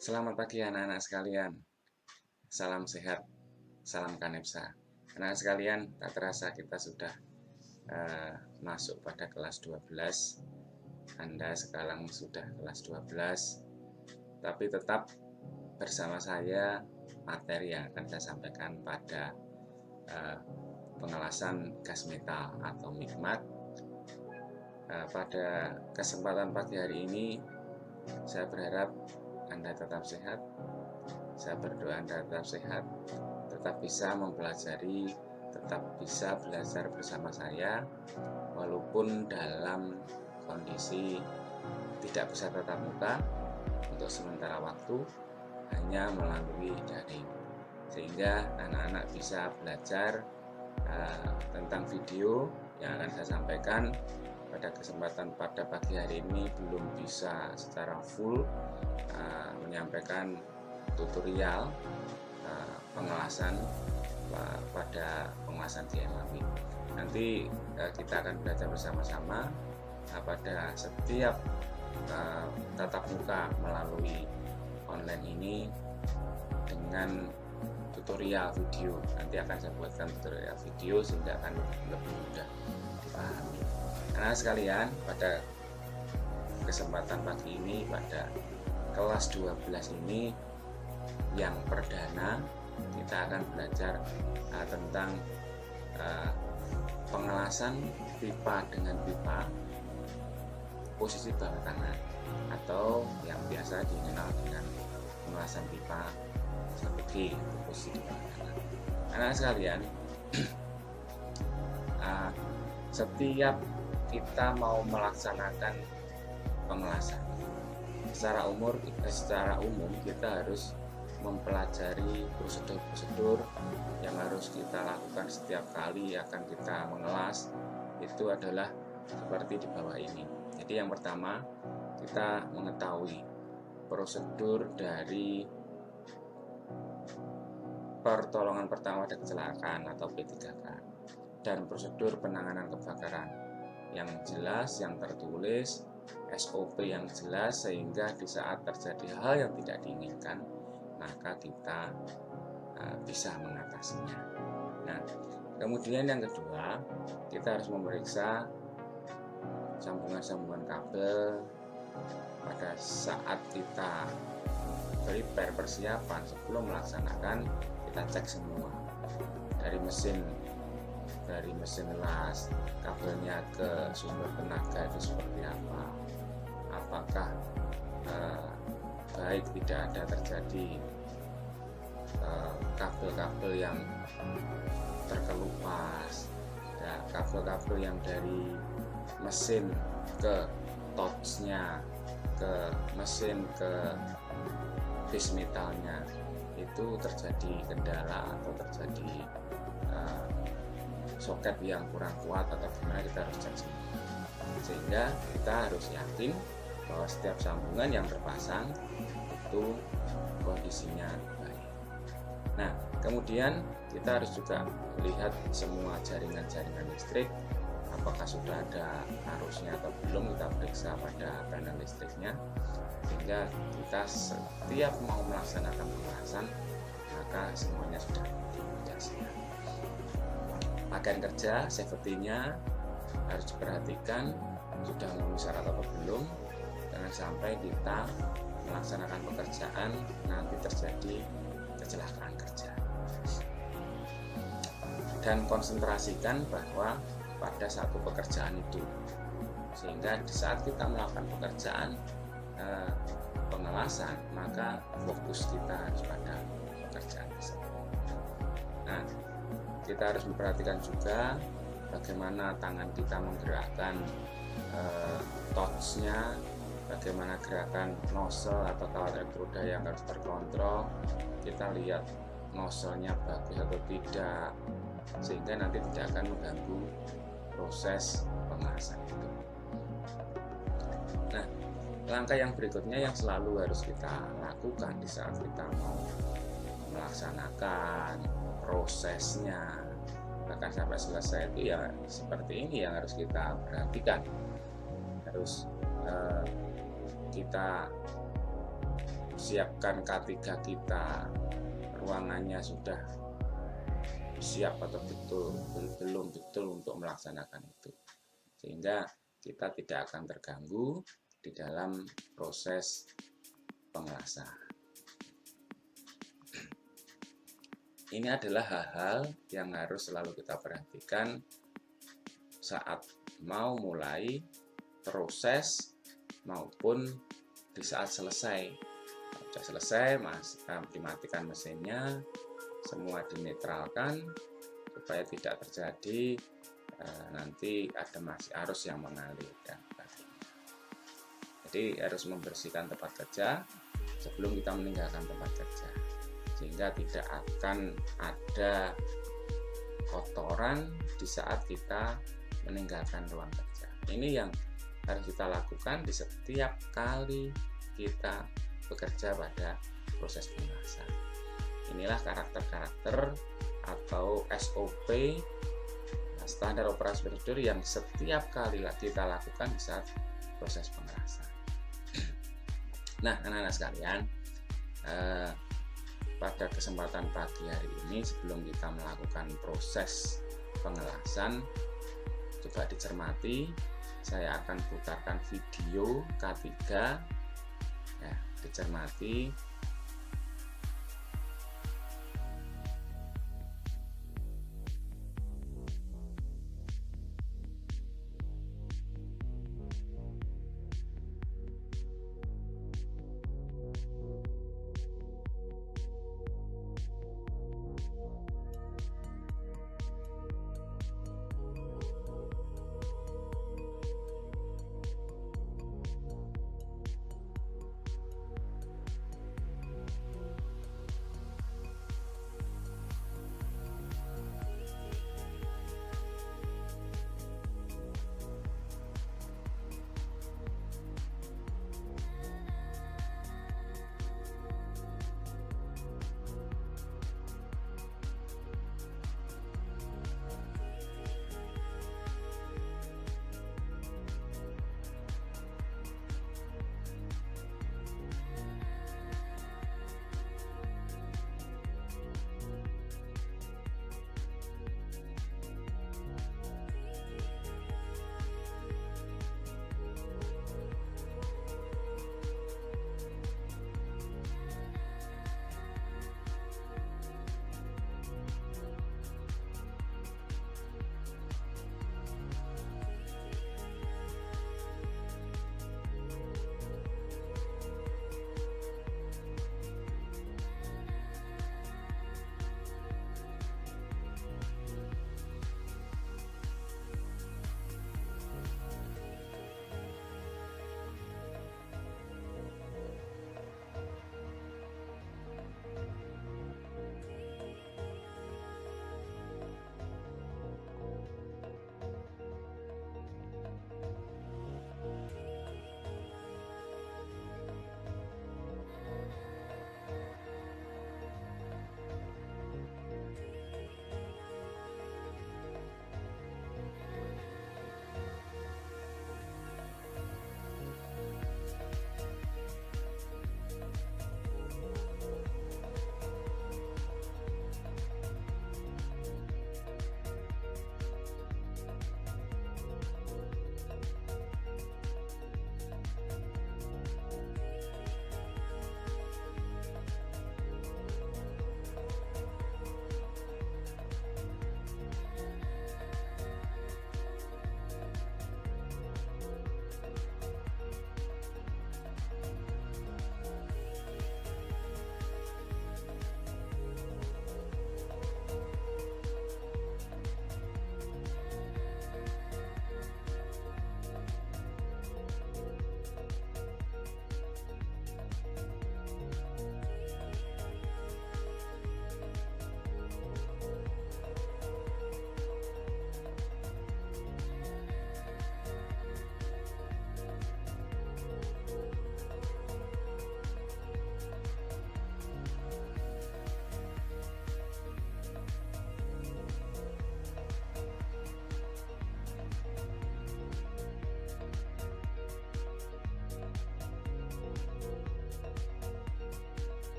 Selamat pagi anak-anak sekalian. Salam sehat, salam kanepsa. Anak sekalian, tak terasa kita sudah masuk pada kelas 12. Anda sekarang sudah kelas 12, tapi tetap bersama saya materi yang akan saya sampaikan pada pengelasan gas metal atau mikmat. Pada kesempatan pagi hari ini, saya berharap Anda tetap sehat. Saya berdoa Anda tetap sehat, tetap bisa mempelajari, tetap bisa belajar bersama saya, walaupun dalam kondisi tidak bisa tatap muka untuk sementara waktu, hanya melalui daring. Sehingga anak-anak bisa belajar tentang video yang akan saya sampaikan. Pada kesempatan pada pagi hari ini belum bisa secara full menyampaikan tutorial pengelasan pada pengelasan DMAP. Nanti kita akan belajar bersama-sama pada setiap tatap muka melalui online ini dengan tutorial video. Nanti akan saya buatkan tutorial video sehingga akan lebih mudah dipahami. Anak sekalian, pada kesempatan pagi ini pada kelas 12 ini yang perdana kita akan belajar tentang pengelasan pipa dengan pipa posisi bawah tangan atau yang biasa dikenal dengan pengelasan pipa 1G posisi di bawah tangan. Anak sekalian, setiap kita mau melaksanakan pengelasan secara umum kita harus mempelajari prosedur-prosedur yang harus kita lakukan setiap kali akan kita mengelas. Itu adalah seperti di bawah ini. Jadi yang pertama, kita mengetahui prosedur dari pertolongan pertama pada kecelakaan atau P3K dan prosedur penanganan kebakaran yang jelas, yang tertulis, SOP yang jelas, sehingga di saat terjadi hal yang tidak diinginkan maka kita bisa mengatasinya. Nah, kemudian yang kedua, kita harus memeriksa sambungan-sambungan kabel. Pada saat kita prepare persiapan sebelum melaksanakan, kita cek semua dari mesin las, kabelnya ke sumber tenaga itu seperti apa, apakah baik tidak ada terjadi kabel-kabel yang terkelupas, ya, kabel-kabel yang dari mesin ke torchnya, ke mesin ke base metalnya itu terjadi kendala atau terjadi soket yang kurang kuat atau gimana, kita harus cek semua. Sehingga kita harus yakin bahwa setiap sambungan yang terpasang itu kondisinya baik. Nah, kemudian kita harus juga lihat semua jaringan-jaringan listrik, apakah sudah ada arusnya atau belum, kita periksa pada panel listriknya, sehingga kita setiap mau melaksanakan pengelasan maka semuanya sudah dimudahkan. Pakaian kerja, safety-nya harus diperhatikan sudah memenuhi syarat atau belum. Jangan sampai kita melaksanakan pekerjaan nanti terjadi kecelakaan kerja. Dan konsentrasikan bahwa pada satu pekerjaan itu, sehingga di saat kita melakukan pekerjaan pengelasan maka fokus kita harus pada pekerjaan tersebut. Nah, kita harus memperhatikan juga bagaimana tangan kita menggerakkan torchnya, bagaimana gerakan nozzle atau kawat elektroda yang harus terkontrol. Kita lihat nozzle-nya bagus atau tidak, sehingga nanti tidak akan mengganggu proses pengelasan itu. Nah, langkah yang berikutnya yang selalu harus kita lakukan di saat kita mau melaksanakan prosesnya bahkan sampai selesai itu ya seperti ini yang harus kita perhatikan. Harus kita siapkan K3 kita, ruangannya sudah siap atau belum betul untuk melaksanakan itu, sehingga kita tidak akan terganggu di dalam proses pengelasan. Ini adalah hal-hal yang harus selalu kita perhatikan saat mau mulai proses maupun di saat selesai. Sudah selesai, dimatikan mesinnya, semua dinetralkan supaya tidak terjadi nanti ada masih arus yang mengalir. Jadi harus membersihkan tempat kerja sebelum kita meninggalkan tempat kerja, sehingga tidak akan ada kotoran di saat kita meninggalkan ruang kerja. Ini yang harus kita lakukan di setiap kali kita bekerja pada proses pengelasan. Inilah karakter-karakter atau SOP, standar operasi prosedur, yang setiap kali kita lakukan di saat proses pengelasan. Nah, anak-anak sekalian, pada kesempatan pagi hari ini, sebelum kita melakukan proses pengelasan, coba dicermati. Saya akan putarkan video K3, ya, dicermati.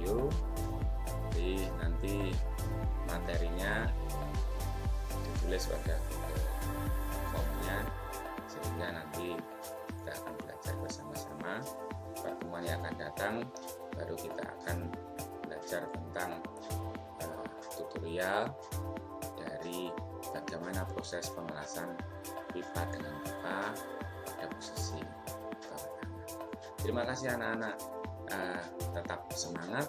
video. Jadi nanti materinya ditulis pada formnya, sehingga nanti kita akan belajar bersama-sama. Pertemuan yang akan datang baru kita akan belajar tentang tutorial dari bagaimana proses pemelasan pipa dengan pipa pada posisi bawah tanah. Terima kasih anak-anak, tetap semangat.